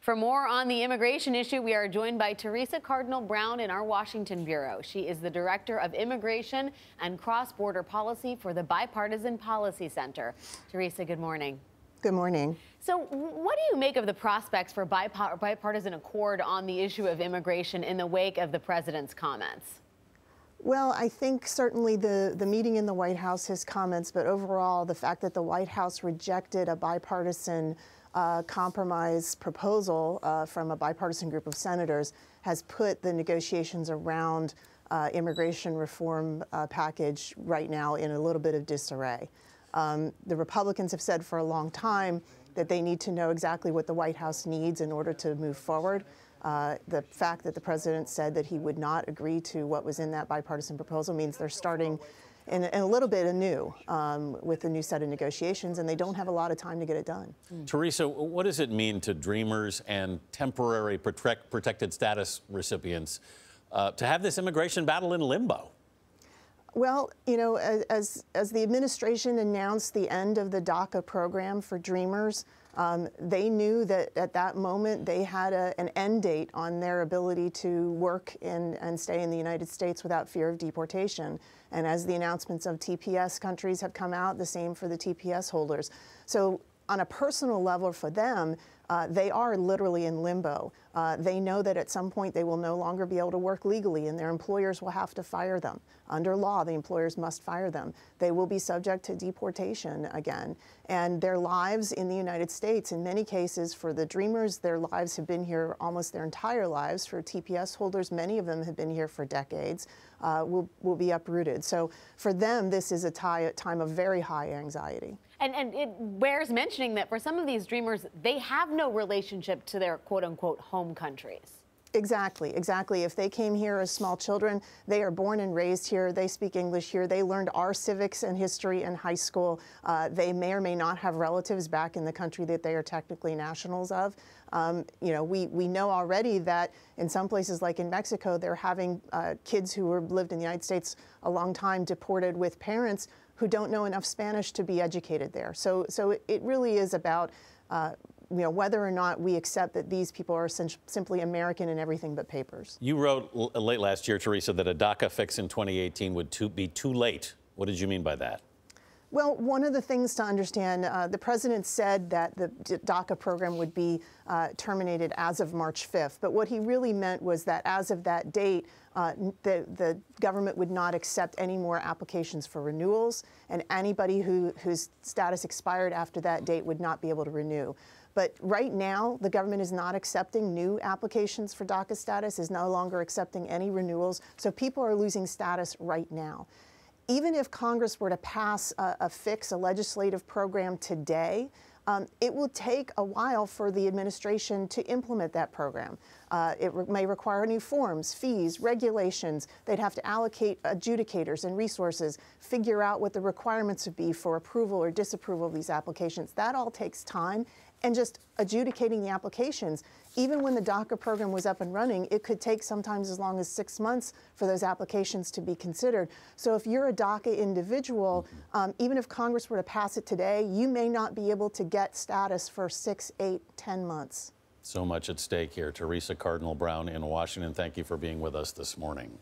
For more on the immigration issue, we are joined by Theresa Cardinal Brown in our Washington bureau. She is the Director of Immigration and Cross-Border Policy for the Bipartisan Policy Center. Theresa, good morning. Good morning. So what do you make of the prospects for bipartisan accord on the issue of immigration in the wake of the president's comments? Well, I think certainly the meeting in the White House, his comments, but overall the fact that the White House rejected a bipartisan compromise proposal from a bipartisan group of senators has put the negotiations around immigration reform package right now in a little bit of disarray. The Republicans have said for a long time that they need to know exactly what the White House needs in order to move forward. The fact that the president said that he would not agree to what was in that bipartisan proposal means they're starting in a little bit anew with a new set of negotiations, and they don't have a lot of time to get it done. Theresa, what does it mean to Dreamers and temporary protected status recipients to have this immigration battle in limbo? Well, you know, as the administration announced the end of the DACA program for Dreamers, they knew that at that moment they had an end date on their ability to work and stay in the United States without fear of deportation. And as the announcements of TPS countries have come out, the same for the TPS holders. So on a personal level for them, they are literally in limbo. They know that at some point they will no longer be able to work legally and their employers will have to fire them. Under law, the employers must fire them. They will be subject to deportation again. And their lives in the United States, in many cases for the Dreamers, their lives have been here almost their entire lives. For TPS holders, many of them have been here for decades, will be uprooted. So for them, this is a time of very high anxiety. And it bears mentioning that for some of these Dreamers, they have no relationship to their quote-unquote home countries. Exactly, exactly. If they came here as small children, they are born and raised here, they speak English here, they learned our civics and history in high school. They may or may not have relatives back in the country that they are technically nationals of. You know, we know already that in some places like in Mexico, they're having kids who have lived in the United States a long time deported with parents who don't know enough Spanish to be educated there. So it really is about you know, whether or not we accept that these people are simply American and everything but papers. You wrote late last year, Theresa, that a DACA fix in 2018 would be too late. What did you mean by that? Well, one of the things to understand, the president said that the DACA program would be terminated as of March 5th. But what he really meant was that as of that date, the government would not accept any more applications for renewals, and anybody whose status expired after that date would not be able to renew. But right now, the government is not accepting new applications for DACA status, is no longer accepting any renewals. So people are losing status right now. Even if Congress were to pass a legislative program today, it will take a while for the administration to implement that program. It may require new forms, fees, regulations. They'd have to allocate adjudicators and resources, figure out what the requirements would be for approval or disapproval of these applications. That all takes time. And just adjudicating the applications, even when the DACA program was up and running, it could take sometimes as long as 6 months for those applications to be considered. So if you're a DACA individual, even if Congress were to pass it today, you may not be able to get status for 6, 8, 10 months. So much at stake here. Theresa Cardinal Brown in Washington, thank you for being with us this morning.